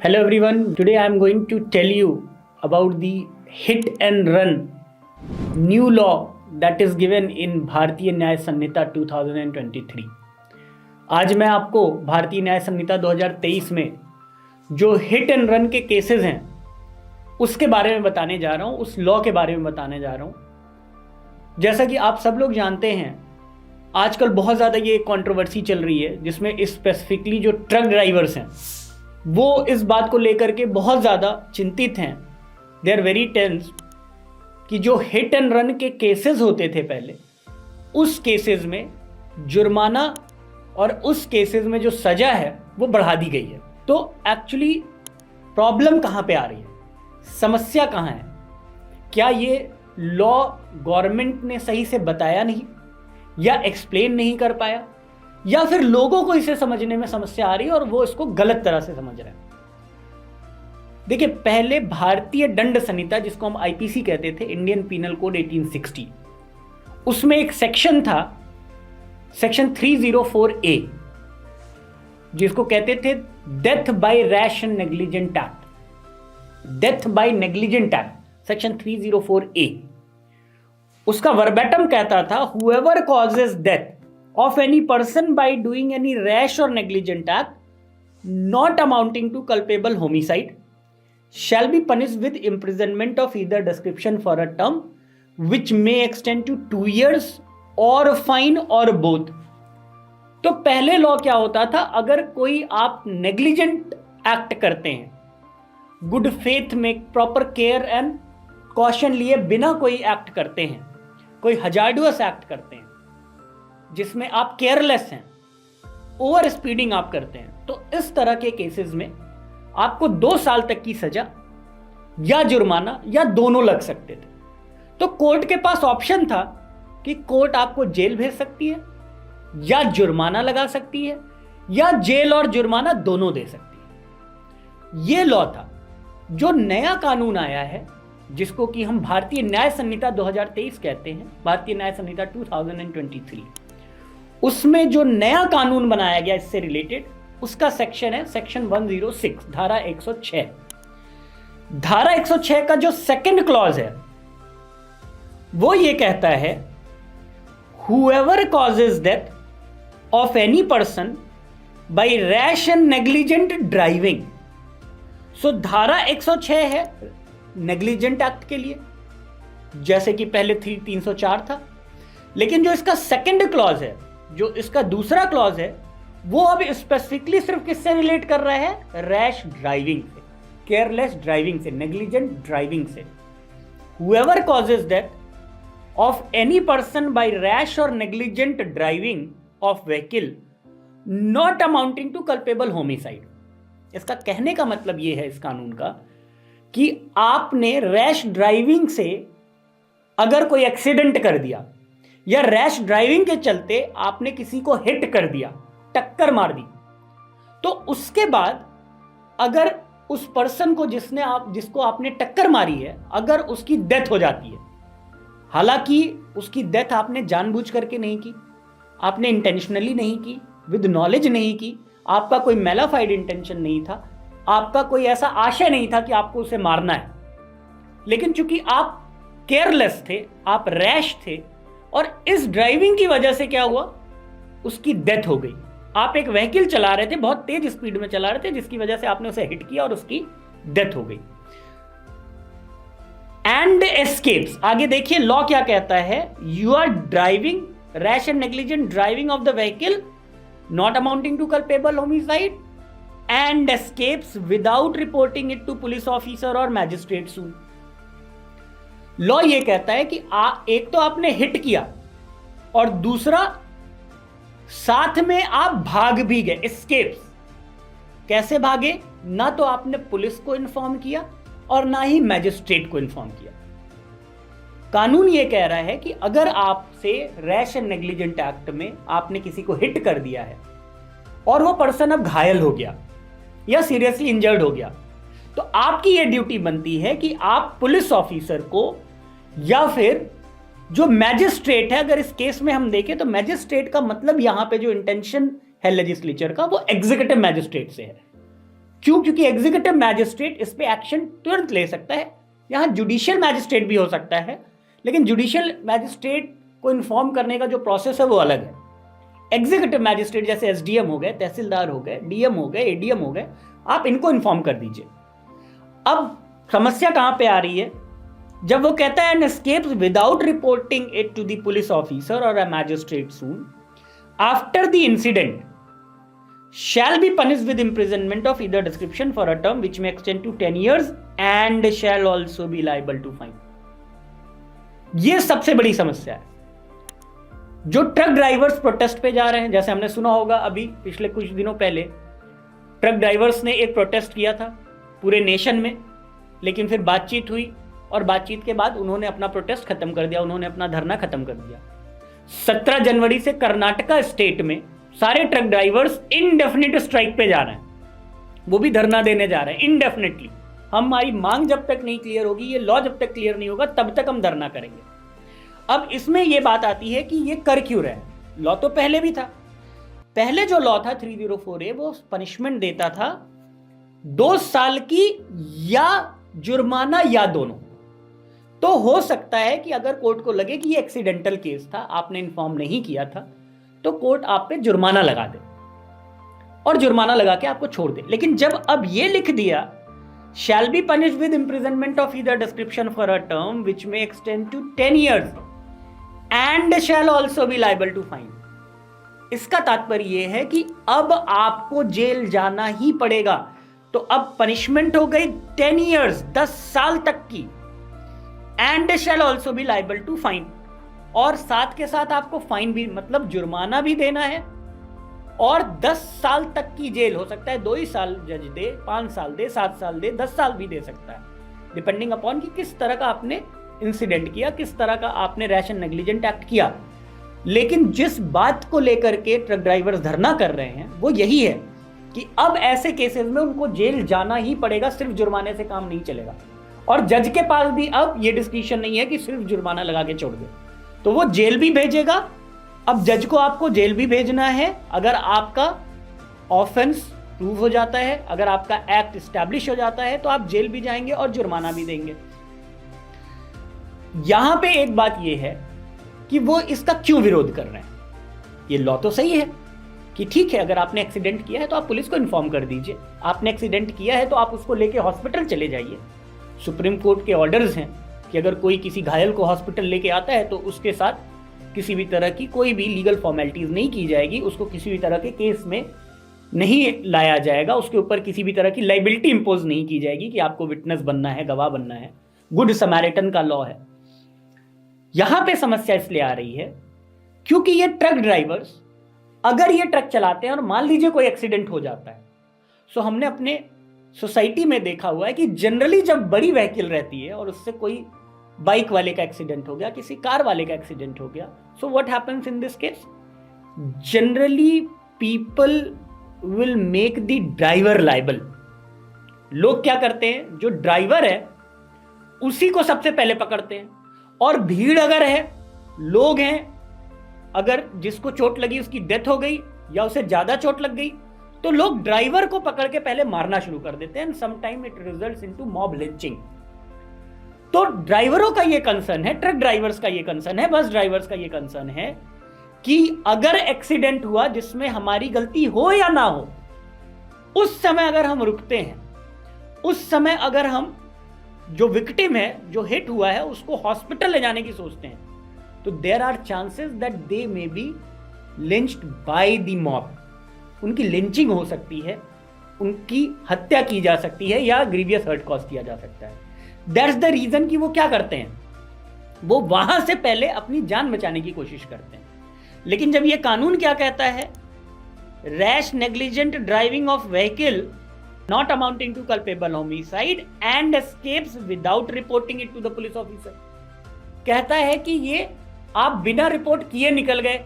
Hello everyone, today I am going to tell you about the hit and run new law that is given in भारतीय न्याय संहिता 2023। आज मैं आपको भारतीय न्याय संहिता 2023 में जो हिट एंड रन के केसेस हैं उसके बारे में बताने जा रहा हूं, उस लॉ के बारे में बताने जा रहा हूं। जैसा कि आप सब लोग जानते हैं, आजकल बहुत ज़्यादा ये कंट्रोवर्सी चल रही है जिसमें स्पेसिफिकली जो ट्रक ड्राइवर्स हैं वो इस बात को लेकर के बहुत ज़्यादा चिंतित हैं। दे आर वेरी टेंस कि जो हिट एंड रन के केसेस होते थे पहले, उस केसेस में जुर्माना और उस केसेस में जो सज़ा है वो बढ़ा दी गई है। तो एक्चुअली प्रॉब्लम कहाँ पे आ रही है, समस्या कहाँ है? क्या ये लॉ गवर्नमेंट ने सही से बताया नहीं या एक्सप्लेन नहीं कर पाया, या फिर लोगों को इसे समझने में समस्या आ रही है और वो इसको गलत तरह से समझ रहे हैं? देखिए, पहले भारतीय दंड संहिता, जिसको हम आईपीसी कहते थे, इंडियन पीनल कोड 1860, उसमें एक सेक्शन था, सेक्शन 304A, जिसको कहते थे death by rash and negligent act. Death by negligent act, section 304A, उसका वर्बैटम कहता था, whoever causes death of any person by doing any rash or negligent act not amounting to culpable homicide shall be punished with imprisonment of either description for a term which may extend to 2 years or fine or both। तो पहले law क्या होता था, अगर कोई आप negligent act करते हैं, गुड फेथ में प्रॉपर केयर एंड कॉशन लिए बिना कोई एक्ट करते हैं, कोई हजार्डुअस एक्ट करते हैं जिसमें आप केयरलेस हैं, ओवर स्पीडिंग आप करते हैं, तो इस तरह के केसेस में आपको 2 साल तक की सजा या जुर्माना या दोनों लग सकते थे। तो कोर्ट के पास ऑप्शन था कि कोर्ट आपको जेल भेज सकती है या जुर्माना लगा सकती है या जेल और जुर्माना दोनों दे सकती है। यह लॉ था। जो नया कानून आया है, जिसको कि हम भारतीय न्याय संहिता 2023 कहते हैं, भारतीय न्याय संहिता 2023, उसमें जो नया कानून बनाया गया इससे रिलेटेड, उसका सेक्शन है सेक्शन 106, धारा 106। धारा 106 का जो सेकंड क्लॉज है वो ये कहता है, whoever causes death of any person by rash and negligent driving. So धारा 106 है नेग्लिजेंट एक्ट के लिए, जैसे कि पहले 304 था, लेकिन जो इसका सेकंड क्लॉज है, जो इसका दूसरा क्लॉज है, वो अब स्पेसिफिकली सिर्फ किससे रिलेट कर रहा है? रैश ड्राइविंग से, केयरलेस ड्राइविंग से, नेग्लिजेंट ड्राइविंग से। Whoever causes death of any person by rash और negligent driving of vehicle not amounting to culpable homicide. इसका कहने का मतलब ये है इस कानून का कि आपने रैश ड्राइविंग से अगर कोई एक्सीडेंट कर दिया या रैश ड्राइविंग के चलते आपने किसी को हिट कर दिया, टक्कर मार दी, तो उसके बाद अगर उस पर्सन को जिसको आपने टक्कर मारी है, अगर उसकी डेथ हो जाती है, हालांकि उसकी डेथ आपने जानबूझ करके नहीं की, आपने इंटेंशनली नहीं की, विद नॉलेज नहीं की, आपका कोई मेलाफाइड इंटेंशन नहीं था, आपका कोई ऐसा आशय नहीं था कि आपको उसे मारना है, लेकिन चूंकि आप केयरलेस थे, आप रैश थे, और इस ड्राइविंग की वजह से क्या हुआ, उसकी डेथ हो गई। आप एक व्हीकल चला रहे थे, बहुत तेज स्पीड में चला रहे थे, जिसकी वजह से आपने उसे हिट किया और उसकी डेथ हो गई। एंड एस्केप्स, आगे देखिए लॉ क्या कहता है, you are driving rash and negligent driving of the vehicle not amounting to culpable homicide and escapes without reporting it to police officer और मैजिस्ट्रेट सून। लॉ ये कहता है कि एक तो आपने हिट किया और दूसरा साथ में आप भाग भी गए, एस्केप्स। कैसे भागे? ना तो आपने पुलिस को इन्फॉर्म किया और ना ही मैजिस्ट्रेट को इन्फॉर्म किया। कानून ये कह रहा है कि अगर आपसे रैश एंड नेग्लिजेंट एक्ट में आपने किसी को हिट कर दिया है और वो पर्सन अब घायल हो गया या सीरियसली इंजर्ड हो गया, तो आपकी ये ड्यूटी बनती है कि आप पुलिस ऑफिसर को या फिर जो मैजिस्ट्रेट है, अगर इस केस में हम देखें तो मैजिस्ट्रेट का मतलब यहां पे जो इंटेंशन है लेजिस्लेचर का, वो एग्जीक्यूटिव मैजिस्ट्रेट से है। क्यों? क्योंकि एग्जीक्यूटिव मैजिस्ट्रेट इस पे एक्शन तुरंत ले सकता है। यहाँ जुडिशियल मैजिस्ट्रेट भी हो सकता है, लेकिन जुडिशियल मैजिस्ट्रेट को इन्फॉर्म करने का जो प्रोसेस है वो अलग है। एग्जीक्यूटिव मैजिस्ट्रेट जैसे एसडीएम हो गए, तहसीलदार हो गए, डीएम हो गए, एडीएम हो गए, आप इनको इन्फॉर्म कर दीजिए। अब समस्या कहां पे आ रही है? जब वो कहता है and escapes without reporting it to the police officer और a magistrate soon after the incident shall be punished with imprisonment of either description for a term which may extend to 10 years and shall also be liable to fine। ये सबसे बड़ी समस्या है। जो truck drivers protest पे जा रहे हैं, जैसे हमने सुना होगा अभी पिछले कुछ दिनों पहले ट्रक ड्राइवर्स ने एक प्रोटेस्ट किया था पूरे नेशन में, लेकिन फिर बातचीत हुई और बातचीत के बाद उन्होंने अपना प्रोटेस्ट खत्म कर दिया, उन्होंने अपना धरना खत्म कर दिया। 17 जनवरी से कर्नाटका स्टेट में सारे ट्रक ड्राइवर्स इनडेफिनिट स्ट्राइक पे जा रहे हैं, वो भी धरना देने जा रहे हैं इनडेफिनेटली। हमारी मांग जब तक नहीं क्लियर होगी, ये लॉ जब तक क्लियर नहीं होगा, तब तक हम धरना करेंगे। अब इसमें ये बात आती है कि ये कर क्यों रहे? लॉ तो पहले भी था। पहले जो लॉ था 304A वो पनिशमेंट देता था 2 साल की या जुर्माना या दोनों। तो हो सकता है कि अगर कोर्ट को लगे कि ये एक्सीडेंटल केस था, आपने इन्फॉर्म नहीं किया था, तो कोर्ट आप पे जुर्माना लगा दे और जुर्माना लगा के आपको छोड़ दे। लेकिन जब अब ये लिख दिया shall be punished with imprisonment of either description for a term which may extend to 10 years and shall also be liable to fine, इसका तात्पर्य यह है कि अब आपको जेल जाना ही पड़ेगा। तो अब पनिशमेंट हो गई 10 years, 10 साल तक की, and shall also be liable to fine, और साथ के साथ आपको फाइन भी, मतलब जुर्माना भी देना है, और 10 साल तक की जेल हो सकता है। 2 ही साल जज दे, 5 साल दे, 7 साल दे, 10 साल भी दे सकता है, डिपेंडिंग अपॉन कि किस तरह का आपने इंसिडेंट किया, किस तरह का आपने रैश एंड नेग्लिजेंट एक्ट किया। लेकिन जिस बात को लेकर के ट्रक ड्राइवर्स धरना कर रहे हैं वो यही है कि अब ऐसे केसेस में उनको जेल जाना ही पड़ेगा, सिर्फ जुर्माने से काम नहीं चलेगा। और जज के पास भी अब ये डिस्क्रिप्शन नहीं है कि सिर्फ जुर्माना लगा के छोड़ दे, तो वो जेल भी भेजेगा। अब जज को आपको जेल भी भेजना है अगर आपका ऑफेंस प्रूव हो जाता है, अगर आपका एक्ट स्टैब्लिश हो जाता है, तो आप जेल भी जाएंगे और जुर्माना भी देंगे। यहां पे एक बात यह है कि वो इसका क्यों विरोध कर रहे हैं। ये लॉ तो सही है कि ठीक है, अगर आपने एक्सीडेंट किया है तो आप पुलिस को इन्फॉर्म कर दीजिए, आपने एक्सीडेंट किया है तो आप उसको लेके हॉस्पिटल चले जाइए। सुप्रीम कोर्ट के ऑर्डर्स हैं कि अगर कोई किसी घायल को हॉस्पिटल लेके आता है तो उसके साथ किसी भी तरह की कोई भी लीगल फॉर्मेलिटीज नहीं की जाएगी, उसको किसी भी तरह के केस में नहीं लाया जाएगा, उसके ऊपर किसी भी तरह की लाइबिलिटी इंपोज नहीं की जाएगी कि आपको विटनेस बनना है, गवाह बनना है। गुड समैरिटन का लॉ है। यहां पे समस्या इसलिए आ रही है क्योंकि ये ट्रक ड्राइवर्स अगर ये ट्रक चलाते हैं और मान लीजिए कोई एक्सीडेंट हो जाता है, सो हमने अपने सोसाइटी में देखा हुआ है कि जनरली जब बड़ी व्हीकल रहती है और उससे कोई बाइक वाले का एक्सीडेंट हो गया, किसी कार वाले का एक्सीडेंट हो गया, so what happens in this case? Generally people will make the driver liable. लोग क्या करते हैं, जो ड्राइवर है उसी को सबसे पहले पकड़ते हैं, और भीड़ अगर है, लोग हैं, अगर जिसको चोट लगी उसकी डेथ हो गई या उसे ज्यादा चोट लग गई, तो लोग ड्राइवर को पकड़ के पहले मारना शुरू कर देते हैं। Sometime it results into mob lynching. तो ड्राइवरों का ये कंसर्न है, ट्रक ड्राइवर्स का ये कंसर्न है, बस ड्राइवर्स का ये कंसर्न है कि अगर एक्सीडेंट हुआ जिसमें हमारी गलती हो या ना हो, उस समय अगर हम रुकते हैं, उस समय अगर हम जो विक्टिम है, जो हिट हुआ है, उसको हॉस्पिटल ले जाने की सोचते हैं, तो there are chances that they may be lynched by the mob. उनकी लिंचिंग हो सकती है, उनकी हत्या की जा सकती है या ग्रीवियस हर्ट कॉज किया जा सकता है। दैट्स द रीजन कि वो क्या करते हैं, वो वहां से पहले अपनी जान बचाने की कोशिश करते हैं। लेकिन जब ये कानून क्या कहता है, rash negligent driving of vehicle not amounting to culpable homicide and escapes without reporting it to the police officer, कहता है कि ये आप बिना रिपोर्ट किए निकल गए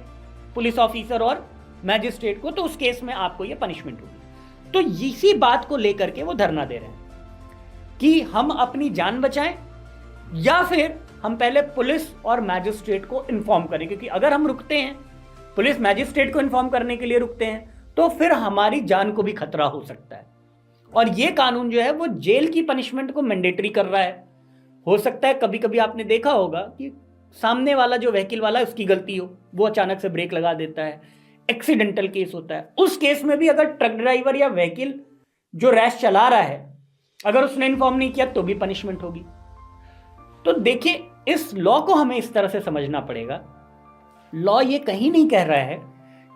पुलिस ऑफिसर और मैजिस्ट्रेट को, तो उस केस में आपको ये पनिशमेंट होगी। तो इसी बात को लेकर के वो धरना दे रहे हैं कि हम अपनी जान बचाएं या फिर हम पहले पुलिस और मैजिस्ट्रेट को इन्फॉर्म करें, क्योंकि अगर हम रुकते हैं, पुलिस मैजिस्ट्रेट को इन्फॉर्म करने के लिए रुकते हैं, तो फिर हमारी जान को भी खतरा हो सकता है। और ये कानून जो है वो जेल की पनिशमेंट को मैंडेटरी कर रहा है। हो सकता है कभी कभी आपने देखा होगा कि सामने वाला जो व्हीकल वाला है उसकी गलती हो, वो अचानक से ब्रेक लगा देता है, एक्सीडेंटल केस होता है। उस केस में भी अगर ट्रक ड्राइवर या व्हीकल जो रैश चला रहा है अगर उसने इन्फॉर्म नहीं किया तो भी पनिशमेंट होगी। तो देखिए, इस लॉ को हमें इस तरह से समझना पड़ेगा। लॉ ये कहीं नहीं कह रहा है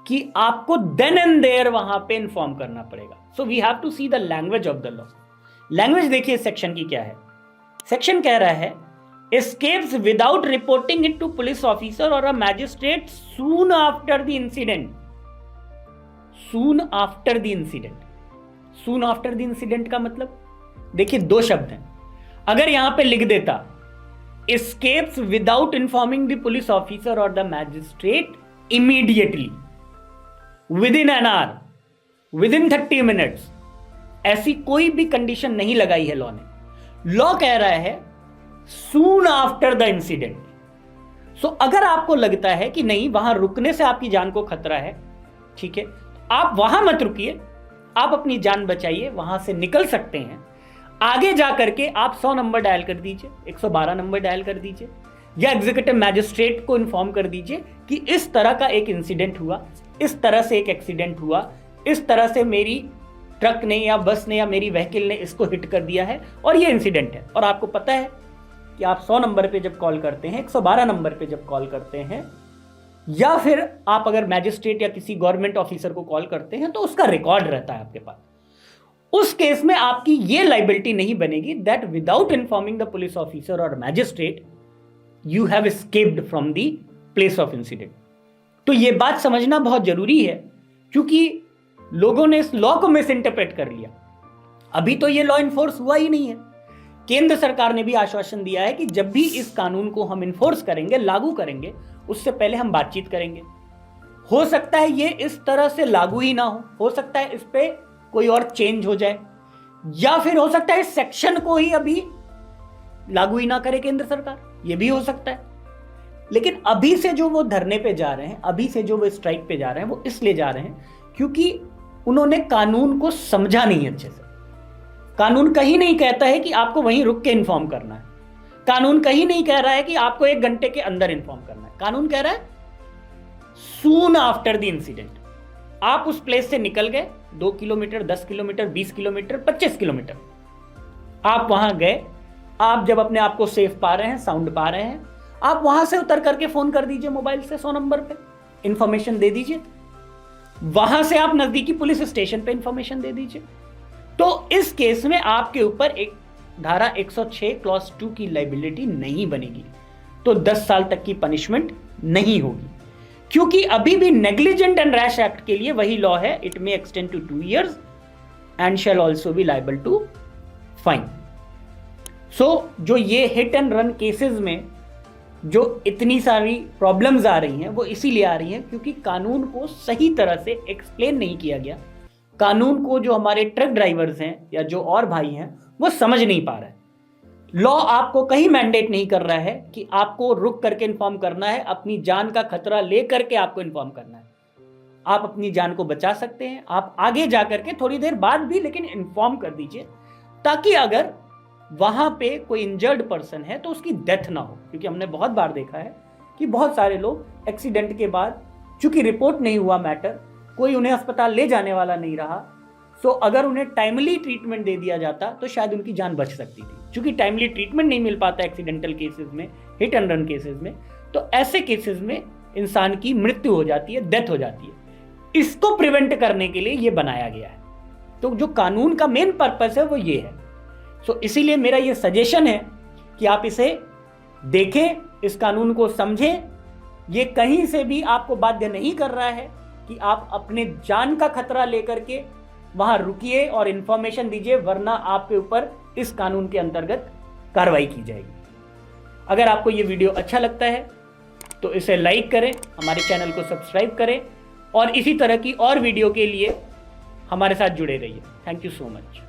कि आपको देन एंड देयर वहां पे इन्फॉर्म करना पड़ेगा। So we have to see the language of the law. Language देखिए इस सेक्शन की क्या है। सेक्शन कह रहा है escapes without reporting it to police officer or a magistrate soon after the incident. soon after the incident. soon after the incident का मतलब देखिए दो शब्द हैं। अगर यहां पे लिख देता escapes without informing the police officer or the magistrate immediately, within an hour, within 30 minutes, ऐसी कोई भी कंडीशन नहीं लगाई है लॉ ने। लॉ कह रहा है सून आफ्टर द इंसिडेंट। सो अगर आपको लगता है कि नहीं वहां रुकने से आपकी जान को खतरा है, ठीक है, आप वहां मत रुकिए, आप अपनी जान बचाइए, वहां से निकल सकते हैं। आगे जाकर के आप 100 नंबर डायल कर दीजिए, 112 नंबर डायल कर दीजिए, या एग्जीक्यूटिव मैजिस्ट्रेट को इन्फॉर्म कर दीजिए कि इस तरह का एक इंसिडेंट हुआ, इस तरह से एक एक्सीडेंट हुआ, इस तरह से मेरी ट्रक ने या बस ने या मेरी व्हीकल ने इसको हिट कर दिया है और ये इंसिडेंट है। और आपको पता है कि आप 100 नंबर पे जब कॉल करते हैं, 112 नंबर पे जब कॉल करते हैं, या फिर आप अगर मैजिस्ट्रेट या किसी गवर्नमेंट ऑफिसर को कॉल करते हैं तो उसका रिकॉर्ड रहता है आपके पास। उस केस में आपकी ये लाइबिलिटी नहीं बनेगी that without informing the police officer और magistrate you have escaped from the place of incident. तो ये बात समझना बहुत जरूरी है क्योंकि लोगों ने इस लॉ को मिस इंटरप्रेट कर लिया। अभी तो ये लॉ इन्फोर्स हुआ ही नहीं है। केंद्र सरकार ने भी आश्वासन दिया है कि जब भी इस कानून को हम इन्फोर्स करेंगे, लागू करेंगे, उससे पहले हम बातचीत करेंगे। हो सकता है ये इस तरह से लागू ही ना हो सकता है इस पे कोई और चेंज हो जाए, या फिर हो सकता है इस सेक्शन को ही अभी लागू ही ना करे केंद्र सरकार, ये भी हो सकता है। लेकिन अभी से जो वो धरने पे जा रहे हैं, अभी से जो वो स्ट्राइक पे जा रहे हैं, वो इसलिए जा रहे हैं क्योंकि उन्होंने कानून को समझा नहीं अच्छे से। कानून कहीं नहीं कहता है कि आपको वहीं रुक के इन्फॉर्म करना है। कानून कहीं नहीं कह रहा है कि आपको 1 घंटे के अंदर इन्फॉर्म करना है। कानून कह रहा है सून आफ्टर द इंसिडेंट। आप उस प्लेस से निकल गए, 2 किलोमीटर, 10 किलोमीटर, 20 किलोमीटर, 25 किलोमीटर, आप वहां गए, आप जब अपने आप को सेफ पा रहे हैं, साउंड पा रहे हैं, आप वहां से उतर करके फोन कर दीजिए मोबाइल से 100 नंबर पे, इंफॉर्मेशन दे दीजिए। वहां से आप नजदीकी पुलिस स्टेशन पे इंफॉर्मेशन दे दीजिए। तो इस केस में आपके ऊपर एक धारा 106 क्लॉज 2 की लाइबिलिटी नहीं बनेगी, तो 10 साल तक की पनिशमेंट नहीं होगी, क्योंकि अभी भी नेग्लिजेंट एंड रैश एक्ट के लिए वही लॉ है, it may extend to 2 years and shall also be liable to fine. So जो ये हिट एंड रन केसेस में जो इतनी सारी प्रॉब्लम्स आ रही हैं वो इसीलिए आ रही हैं क्योंकि कानून को सही तरह से एक्सप्लेन नहीं किया गया। कानून को जो हमारे ट्रक ड्राइवर्स हैं या जो और भाई हैं वो समझ नहीं पा रहे हैं। लॉ आपको कहीं मैंडेट नहीं कर रहा है कि आपको रुक करके इन्फॉर्म करना है, अपनी जान का खतरा ले करके आपको इन्फॉर्म करना है। आप अपनी जान को बचा सकते हैं, आप आगे जा करके थोड़ी देर बाद भी लेकिन इन्फॉर्म कर दीजिए, ताकि अगर वहां पे कोई इंजर्ड पर्सन है तो उसकी डेथ ना हो। क्योंकि हमने बहुत बार देखा है कि बहुत सारे लोग एक्सीडेंट के बाद, चूंकि रिपोर्ट नहीं हुआ मैटर, कोई उन्हें अस्पताल ले जाने वाला नहीं रहा, सो अगर उन्हें टाइमली ट्रीटमेंट दे दिया जाता तो शायद उनकी जान बच सकती थी। चूंकि टाइमली ट्रीटमेंट नहीं मिल पाता एक्सीडेंटल केसेस में, हिट एंड रन केसेस में, तो ऐसे केसेस में इंसान की मृत्यु हो जाती है, डेथ हो जाती है। इसको प्रिवेंट करने के लिए ये बनाया गया है। तो जो कानून का मेन पर्पस है वो ये है। सो इसीलिए मेरा ये सजेशन है कि आप इसे देखें, इस कानून को समझें। ये कहीं से भी आपको बाध्य नहीं कर रहा है कि आप अपने जान का खतरा लेकर के वहां रुकिए और इंफॉर्मेशन दीजिए, वरना आपके ऊपर इस कानून के अंतर्गत कार्रवाई की जाएगी। अगर आपको ये वीडियो अच्छा लगता है तो इसे लाइक करें, हमारे चैनल को सब्सक्राइब करें और इसी तरह की और वीडियो के लिए हमारे साथ जुड़े रहिए। Thank you so much.